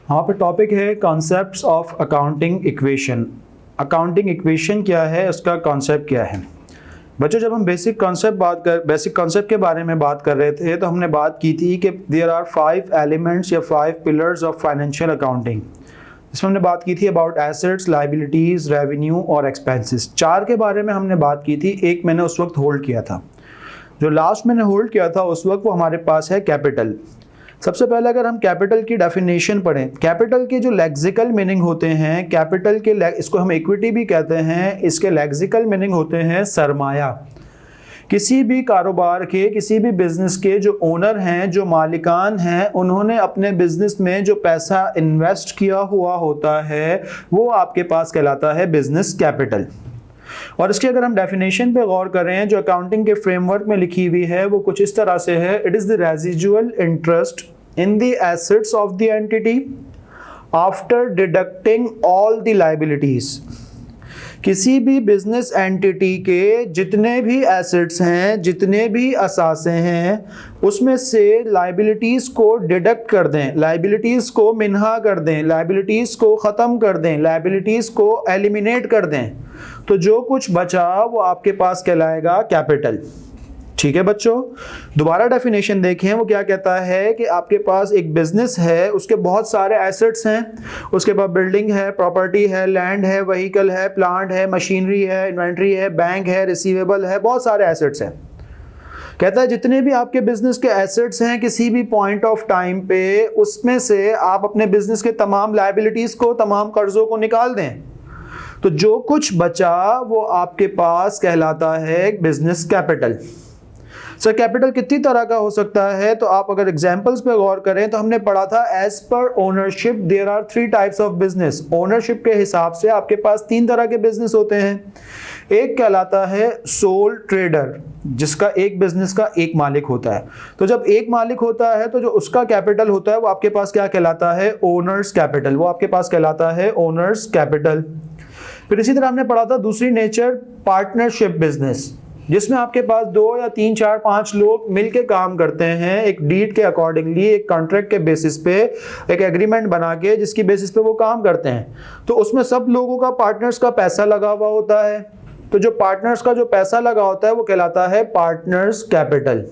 यहाँ पे टॉपिक है concepts of accounting equation. Accounting equation क्या है, उसका कॉन्सेप्ट क्या है। बच्चों, जब हम बेसिक कॉन्सेप्ट के बारे में बात कर रहे थे तो हमने बात की थी कि देयर आर 5 एलिमेंट्स या 5 पिलर्स ऑफ फाइनेंशियल अकाउंटिंग। इसमें हमने बात की थी अबाउट एसेट्स, लायबिलिटीज, रेवेन्यू और एक्सपेंसेस। 4 के बारे में हमने बात की थी, एक मैंने उस वक्त होल्ड किया था। जो लास्ट मैंने होल्ड किया था उस वक्त वो हमारे पास है कैपिटल। सबसे पहले अगर हम कैपिटल की डेफिनेशन पढ़ें, कैपिटल के जो लेक्सिकल मीनिंग होते हैं, कैपिटल के इसको हम इक्विटी भी कहते हैं, इसके लेक्सिकल मीनिंग होते हैं सरमाया। किसी भी कारोबार के, किसी भी बिजनेस के जो ओनर हैं, जो मालिकान हैं, उन्होंने अपने बिजनेस में जो पैसा इन्वेस्ट किया हुआ होता है वो आपके पास कहलाता है बिजनेस कैपिटल। और इसकी अगर हम डेफिनेशन पे गौर करें जो अकाउंटिंग के फ्रेमवर्क में लिखी हुई है वो कुछ इस तरह से है। It is the residual interest in the assets of the entity after deducting all the liabilities. किसी भी बिजनेस एंटिटी के जितने भी एसेट्स हैं, जितने भी असासे हैं, उसमें से लायबिलिटीज को डिडक्ट कर दें, लायबिलिटीज को मिन्हा कर दें, लायबिलिटीज को ख़त्म कर दें, लायबिलिटीज को एलिमिनेट कर दें, तो जो कुछ बचा वो आपके पास कहलाएगा कैपिटल। ठीक है बच्चों, दोबारा डेफिनेशन देखें वो क्या कहता है कि आपके पास एक बिजनेस है, उसके बहुत सारे एसेट्स हैं, उसके पास बिल्डिंग है, प्रॉपर्टी है, लैंड है, व्हीकल है, प्लांट है, मशीनरी है, इन्वेंट्री है, बैंक है, रिसीवेबल है, बहुत सारे एसेट्स हैं। कहता है जितने भी आपके बिजनेस के एसेट्स हैं किसी भी पॉइंट ऑफ टाइम पे, उसमें से आप अपने बिजनेस के तमाम लायबिलिटीज को, तमाम कर्जों को निकाल दें, तो जो कुछ बचा वो आपके पास कहलाता है बिजनेस कैपिटल। सर कैपिटल कितनी तरह का हो सकता है, तो आप अगर एग्जांपल्स पे गौर करें तो हमने पढ़ा था as per ownership there are 3 types of business. Ownership के हिसाब से आपके पास 3 तरह के बिजनेस होते हैं। एक कहलाता है सोल ट्रेडर, जिसका एक बिजनेस का एक मालिक होता है। तो जब एक मालिक होता है तो जो उसका कैपिटल होता है वो आपके पास क्या कहलाता है, ओनर्स कैपिटल। वो आपके पास कहलाता है ओनर्स कैपिटल। फिर इसी तरह हमने पढ़ा था दूसरी नेचर पार्टनरशिप बिजनेस, जिसमें आपके पास 2 या 3, 4, 5 लोग मिलके काम करते हैं एक डीड के अकॉर्डिंगली, एक कॉन्ट्रैक्ट के बेसिस पे, एक एग्रीमेंट बना के जिसकी बेसिस पे वो काम करते हैं। तो उसमें सब लोगों का, पार्टनर्स का पैसा लगा हुआ होता है। तो जो पार्टनर्स का जो पैसा लगा होता है वो कहलाता है पार्टनर्स कैपिटल।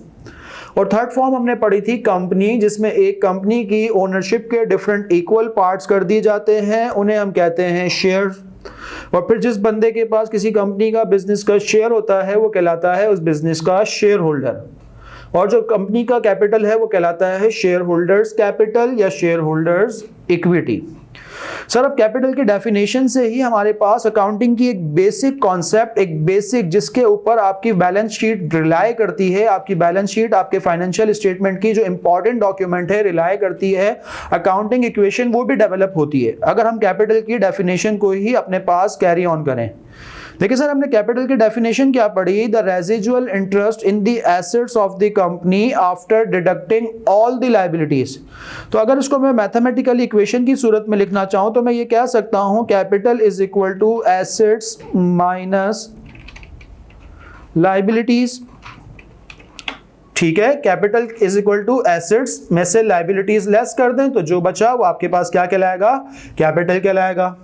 और थर्ड फॉर्म हमने पढ़ी थी कंपनी, जिसमें एक कंपनी की ओनरशिप के डिफरेंट इक्वल पार्ट्स कर दिए जाते हैं, उन्हें हम कहते हैं शेयर। और फिर जिस बंदे के पास किसी कंपनी का, बिजनेस का शेयर होता है वो कहलाता है उस बिजनेस का शेयर होल्डर। और जो कंपनी का कैपिटल है वो कहलाता है शेयर होल्डर्स कैपिटल या शेयर होल्डर्स इक्विटी। सर अब कैपिटल की डेफिनेशन से ही हमारे पास अकाउंटिंग की एक बेसिक कॉन्सेप्ट, एक बेसिक जिसके ऊपर आपकी बैलेंस शीट रिलाय करती है, आपकी बैलेंस शीट आपके फाइनेंशियल स्टेटमेंट की जो इंपॉर्टेंट डॉक्यूमेंट है रिलाय करती है, अकाउंटिंग इक्वेशन वो भी डेवलप होती है अगर हम कैपिटल की डेफिनेशन को ही अपने पास कैरी ऑन करें। देखिए सर, हमने कैपिटल की डेफिनेशन क्या पढ़ी, the residual interest in the assets of the company after deducting all the liabilities. तो अगर इसको मैं मैथमेटिकल इक्वेशन की सूरत में लिखना चाहूं तो मैं ये कह सकता हूं capital is equal to assets minus liabilities. ठीक है, capital is equal to assets में से लायबिलिटीज लेस कर दें तो जो बचा वो आपके पास क्या कहलाएगा, कैपिटल कहलाएगा।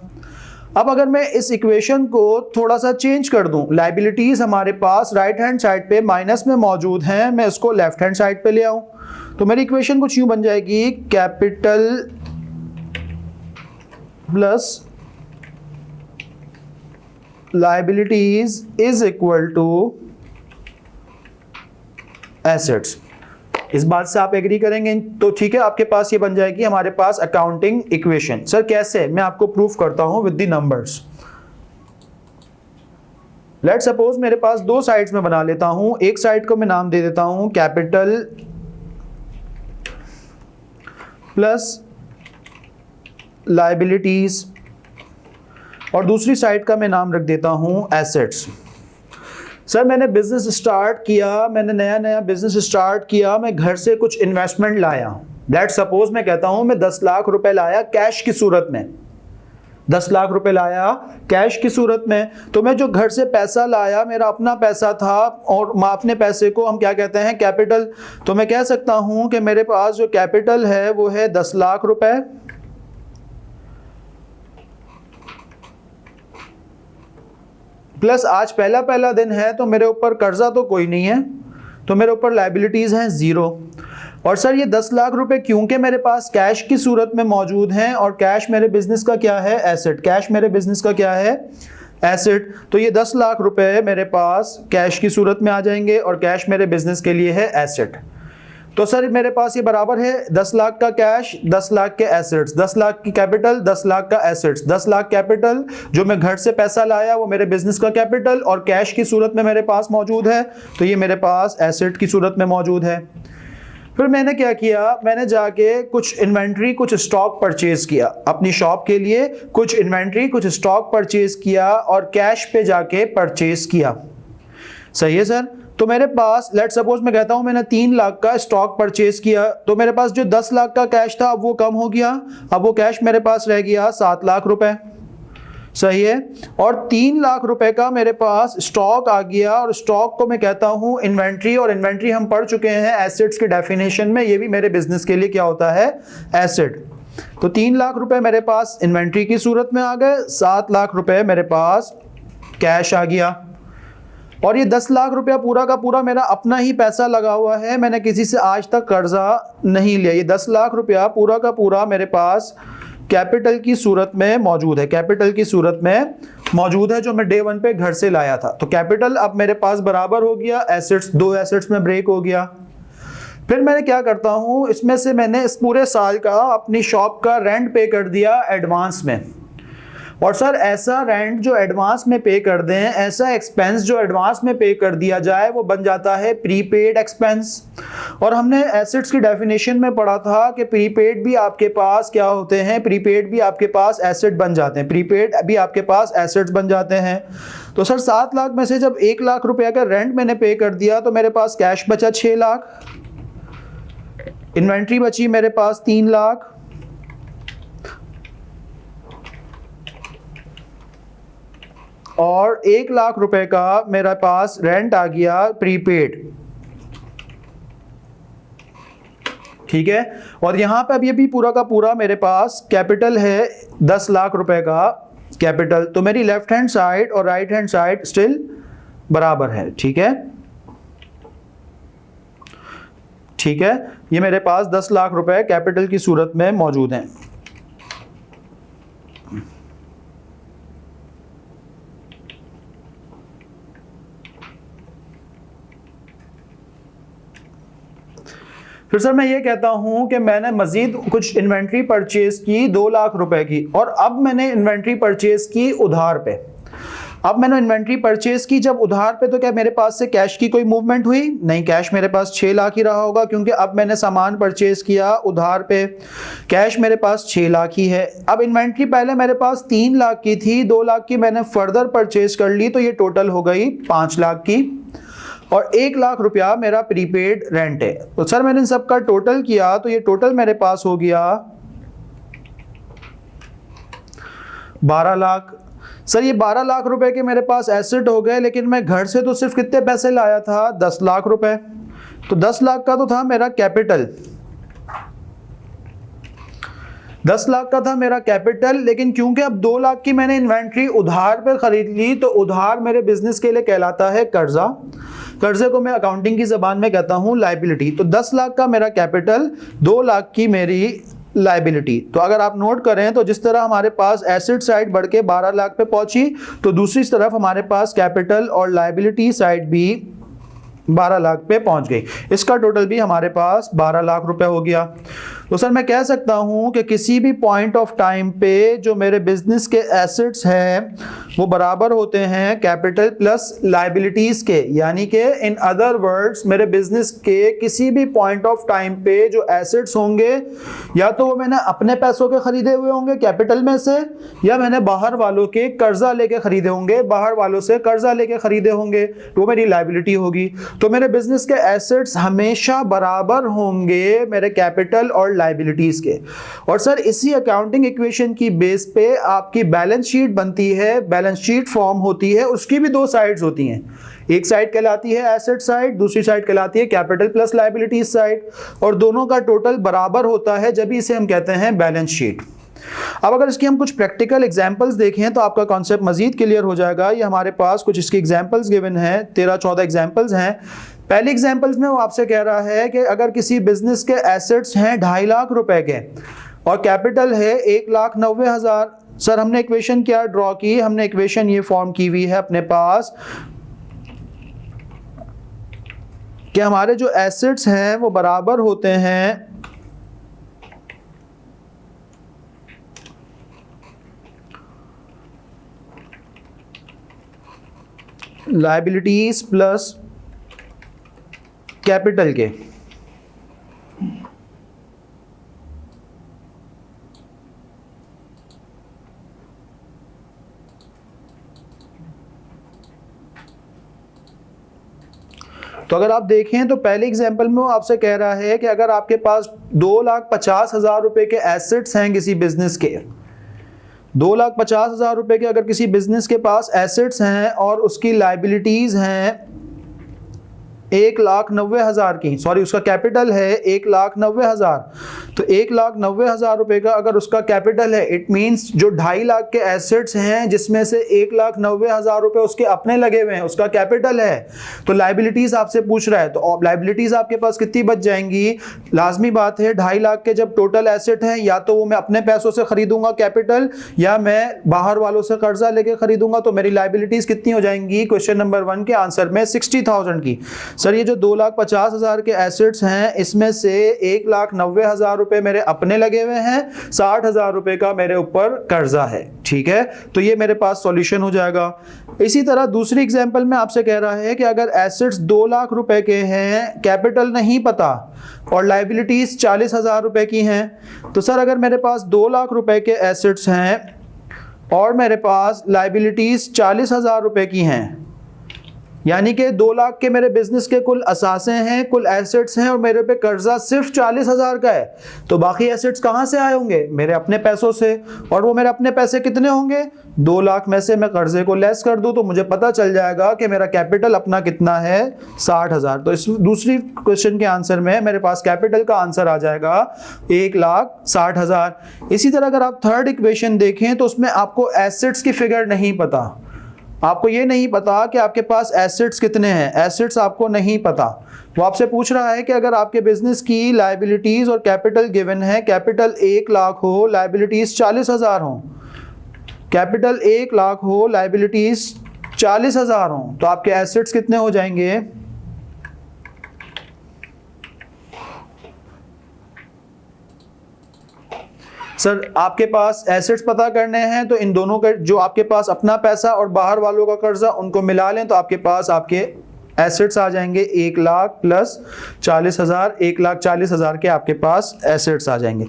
अब अगर मैं इस इक्वेशन को थोड़ा सा चेंज कर दूं, लायबिलिटीज हमारे पास राइट हैंड साइड पे माइनस में मौजूद हैं, मैं इसको लेफ्ट हैंड साइड पे ले आऊं तो मेरी इक्वेशन कुछ यूं बन जाएगी, capital plus liabilities is equal to assets. इस बात से आप एग्री करेंगे तो ठीक है, आपके पास ये बन जाएगी हमारे पास अकाउंटिंग इक्वेशन। सर कैसे, मैं आपको प्रूफ करता हूं with the numbers. Let suppose मेरे पास 2 साइड्स में बना लेता हूं, एक साइड को मैं नाम दे देता हूं कैपिटल प्लस लायबिलिटीज और दूसरी साइड का मैं नाम रख देता हूं एसेट्स। सर मैंने बिजनेस स्टार्ट किया, मैंने नया बिजनेस स्टार्ट किया, मैं घर से कुछ इन्वेस्टमेंट लाया। लेट सपोज मैं कहता हूं मैं 10 लाख रुपए लाया कैश की सूरत में, 10 लाख रुपए लाया कैश की सूरत में। तो मैं जो घर से पैसा लाया मेरा अपना पैसा था और अपने पैसे को हम क्या कहते हैं, कैपिटल। तो मैं कह सकता हूं कि मेरे पास जो कैपिटल है वो है 10 लाख रुपए प्लस आज पहला दिन है तो मेरे ऊपर कर्जा तो कोई नहीं है, तो मेरे ऊपर लायबिलिटीज़ हैं 0। और सर ये 10 लाख रुपए क्योंकि मेरे पास कैश की सूरत में मौजूद हैं, और कैश मेरे बिजनेस का क्या है, एसेट। कैश मेरे बिजनेस का क्या है, एसेट। तो ये 10 लाख रुपए मेरे पास कैश की सूरत में आ जाएंगे, और कैश मेरे बिजनेस के लिए है एसेट। तो सर मेरे पास ये बराबर है 10 लाख का कैश, 10 लाख के एसेट्स, 10 लाख की कैपिटल, 10 लाख का एसेट्स। 10 लाख कैपिटल जो मैं घर से पैसा लाया वो मेरे बिजनेस का कैपिटल और कैश की सूरत में मेरे पास मौजूद है, तो ये मेरे पास एसेट की सूरत में मौजूद है। फिर मैंने क्या किया, मैंने जाके कुछ इन्वेंट्री, कुछ स्टॉक परचेज किया अपनी शॉप के लिए, कुछ इन्वेंट्री, कुछ स्टॉक परचेज किया और कैश पे जाके परचेज किया। सही है सर। तो मेरे पास लेट सपोज मैं कहता हूं मैंने 3 लाख का स्टॉक परचेज किया, तो मेरे पास जो 10 लाख का कैश था अब वो कम हो गया, अब वो कैश मेरे पास रह गया 7 लाख रुपए। सही है। और 3 लाख रुपए का मेरे पास स्टॉक आ गया, और स्टॉक को मैं कहता हूं इन्वेंट्री, और इन्वेंट्री हम पढ़ चुके हैं एसेट्स के डेफिनेशन में, ये भी मेरे बिजनेस के लिए क्या होता है, एसेट। तो 3 लाख रुपए मेरे पास इन्वेंट्री की सूरत में आ गए, 7 लाख रुपए मेरे पास कैश आ गया। और ये 10 लाख रुपया पूरा का पूरा मेरा अपना ही पैसा लगा हुआ है, मैंने किसी से आज तक कर्जा नहीं लिया। ये 10 लाख रुपया पूरा का पूरा मेरे पास कैपिटल की सूरत में मौजूद है, कैपिटल की सूरत में मौजूद है, जो मैं डे 1 पे घर से लाया था। तो कैपिटल अब मेरे पास बराबर हो गया एसेट्स, 2 एसेट्स में ब्रेक हो गया। फिर मैंने क्या करता हूं, इसमें से मैंने इस पूरे साल का अपनी शॉप का रेंट पे कर दिया एडवांस में। और सर ऐसा रेंट जो एडवांस में पे कर दें, ऐसा एक्सपेंस जो एडवांस में पे कर दिया जाए, वो बन जाता है प्रीपेड एक्सपेंस। और हमने एसेट्स की डेफिनेशन में पढ़ा था कि प्रीपेड भी आपके पास क्या होते हैं, प्रीपेड भी आपके पास एसेट बन जाते हैं, प्रीपेड भी आपके पास एसेट्स बन जाते हैं। तो सर 7 लाख में से जब 1 लाख रुपया का रेंट मैंने पे कर दिया, तो मेरे पास कैश बचा 6 लाख, इन्वेंट्री बची मेरे पास 3 लाख, और 1 लाख रुपए का मेरे पास रेंट आ गया प्रीपेड। ठीक है। और यहां पे अब ये भी पूरा का पूरा मेरे पास कैपिटल है 10 लाख रुपए का कैपिटल। तो मेरी लेफ्ट हैंड साइड और राइट हैंड साइड स्टिल बराबर है। ठीक है, ठीक है। ये मेरे पास 10 लाख रुपए कैपिटल की सूरत में मौजूद हैं। फिर सर मैं ये कहता हूं कि मैंने मजीद कुछ इन्वेंट्री परचेज की 2 लाख रुपए की, और अब मैंने इन्वेंट्री परचेज की उधार पे। अब मैंने इन्वेंट्री परचेज की जब उधार पे, तो क्या मेरे पास से कैश की कोई मूवमेंट हुई? नहीं, कैश मेरे पास 6 लाख ही रहा होगा, क्योंकि अब मैंने सामान परचेज किया उधार पे, कैश मेरे पास 6 लाख ही है। अब इन्वेंट्री पहले मेरे पास 3 लाख की थी, 2 लाख की मैंने फर्दर परचेज कर ली, तो ये टोटल हो गई 5 लाख की, और 1 लाख रुपया मेरा प्रीपेड रेंट है। तो सर मैंने इन सब का टोटल किया, तो ये टोटल मेरे पास हो गया 12 लाख। सर ये 12 लाख रुपए के मेरे पास एसेट हो गए, लेकिन मैं घर से तो सिर्फ कितने पैसे लाया था? 10 लाख रुपए। तो 10 लाख का तो था मेरा कैपिटल, 10 लाख का था मेरा कैपिटल, लेकिन क्योंकि अब 2 लाख की मैंने इन्वेंट्री उधार पे खरीद ली, तो उधार मेरे बिजनेस के लिए कहलाता है कर्जा। कर्जे को मैं अकाउंटिंग की जबान में कहता हूं लायबिलिटी। तो 10 लाख का मेरा कैपिटल, 2 लाख की मेरी लायबिलिटी। तो अगर आप नोट करें तो जिस तरह हमारे पास एसेट साइड बढ़ के 12 लाख पे पहुंची, तो दूसरी तरफ हमारे पास कैपिटल और लायबिलिटी साइड भी 12 लाख पे पहुंच गई। इसका टोटल भी हमारे पास 12 लाख रुपए हो गया। तो सर मैं कह सकता हूं कि किसी भी पॉइंट ऑफ टाइम पे जो मेरे बिजनेस के एसेट्स हैं वो बराबर होते हैं कैपिटल प्लस लायबिलिटीज के, यानी कि इन अदर वर्ड्स मेरे बिजनेस के किसी भी पॉइंट ऑफ टाइम पे जो एसेट्स होंगे, या तो वो मैंने अपने पैसों के खरीदे हुए होंगे कैपिटल में से, या मैंने बाहर वालों के कर्जा लेके खरीदे होंगे, बाहर वालों से कर्जा लेके खरीदे होंगे, तो वो मेरी लायबिलिटी होगी। तो मेरे बिजनेस के एसेट्स हमेशा बराबर होंगे मेरे कैपिटल और लायबिलिटीज के। और सर इसी अकाउंटिंग इक्वेशन की बेस पे आपकी बैलेंस शीट बनती है, बैलेंस शीट फॉर्म होती है। उसकी भी 2 साइड्स होती हैं, एक साइड कहलाती है एसेट साइड, दूसरी साइड कहलाती है कैपिटल प्लस लायबिलिटीज साइड, और दोनों का टोटल बराबर होता है, जब इसे हम कहते हैं बैलेंस शीट। अब अगर इसकी हम कुछ प्रैक्टिकल एग्जांपल्स देखें तो आपका कॉन्सेप्ट मजीद क्लियर हो जाएगा। ये हमारे पास कुछ इसकी एग्जांपल्स गिवन हैं, 13-14 एग्जांपल्स हैं। पहले एग्जांपल्स में वो आपसे कह रहा है कि अगर किसी बिजनेस के एसेट्स हैं 2.5 लाख रुपए के और कैपिटल है 1,90,000। सर हमने इक्वेशन क्या ड्रॉ की, हमने इक्वेशन ये फॉर्म की हुई है अपने पास कि हमारे जो एसेट्स हैं वो बराबर होते हैं लायबिलिटीज प्लस कैपिटल के। तो अगर आप देखें तो पहले एग्जांपल में वो आपसे कह रहा है कि अगर आपके पास 2,50,000 रुपए के एसेट्स हैं किसी बिजनेस के, 2,50,000 रुपए के अगर किसी बिजनेस के पास एसेट्स हैं और उसकी लायबिलिटीज हैं 1,90,000 की, सॉरी उसका कैपिटल है 1,90,000, तो 1,90,000 रुपए का अगर उसका कैपिटल है, इट मींस जो 2.5 लाख के एसेट्स हैं जिसमें से 1,90,000 रुपए उसके अपने लगे हुए हैं, उसका कैपिटल है, तो लायबिलिटीज आपसे पूछ रहा है, तो लायबिलिटीज आपके पास कितनी बच जाएंगी? लाजमी बात है 2.5 लाख के जब टोटल एसेट है, या तो वो मैं अपने पैसों से खरीदूंगा कैपिटल, या मैं बाहर वालों से कर्जा लेके खरीदूंगा, तो मेरी लायबिलिटीज कितनी हो जाएंगी? क्वेश्चन नंबर 1 के आंसर में 60,000 की। सर ये जो 2,50,000 के एसेट्स हैं इसमें से 1,90,000 रुपए मेरे अपने लगे हुए हैं, 60,000 रुपए का मेरे ऊपर कर्जा है, ठीक है, तो ये मेरे पास सॉल्यूशन हो जाएगा। इसी तरह दूसरी एग्जांपल में आपसे कह रहा है कि अगर एसेट्स 2 लाख रुपए के हैं, कैपिटल नहीं पता और लायबिलिटीज 40,000 रुपए की हैं, तो सर अगर मेरे पास 2 लाख रुपए के एसेट्स हैं और मेरे पास लायबिलिटीज 40,000 रुपए की हैं, यानी कि 2 लाख के मेरे बिजनेस के कुल असासे हैं, कुल एसेट्स हैं और मेरे पे कर्जा सिर्फ 40,000 का है, तो बाकी एसेट्स कहां से आए होंगे? मेरे अपने पैसों से। और वो मेरे अपने पैसे कितने होंगे? 2 लाख में से मैं कर्जे को लेस कर दूं तो मुझे पता चल जाएगा कि मेरा कैपिटल अपना कितना है, 60,000। तो इस दूसरी क्वेश्चन के आंसर में मेरे पास कैपिटल का आंसर आ जाएगा 1,60,000। इसी तरह अगर आप थर्ड इक्वेशन देखें तो उसमें आपको एसेट्स की फिगर नहीं पता, आपको ये नहीं पता कि आपके पास एसेट्स कितने हैं, एसेट्स आपको नहीं पता। वो आपसे पूछ रहा है कि अगर आपके बिजनेस की लायबिलिटीज और कैपिटल गिवन है, कैपिटल 1 लाख हो, लायबिलिटीज 40,000 हो, कैपिटल 1 लाख हो, लायबिलिटीज 40,000 हो, तो आपके एसेट्स कितने हो जाएंगे? सर आपके पास एसेट्स पता करने हैं तो इन दोनों का जो आपके पास अपना पैसा और बाहर वालों का कर्जा उनको मिला लें तो आपके पास आपके एसेट्स आ जाएंगे 1 लाख प्लस 40,000, 1,40,000 के आपके पास एसेट्स आ जाएंगे।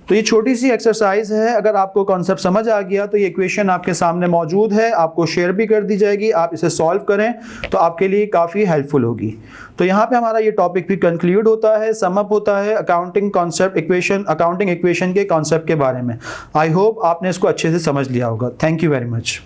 तो ये छोटी सी एक्सरसाइज है, अगर आपको कॉन्सेप्ट समझ आ गया तो ये इक्वेशन आपके सामने मौजूद है, आपको शेयर भी कर दी जाएगी, आप इसे सॉल्व करें तो आपके लिए काफ़ी हेल्पफुल होगी। तो यहाँ पे हमारा ये टॉपिक भी कंक्लूड होता है, सम अप होता है accounting concept equation, accounting equation के कॉन्सेप्ट के बारे में। आई होप आपने इसको अच्छे से समझ लिया होगा। Thank you very much.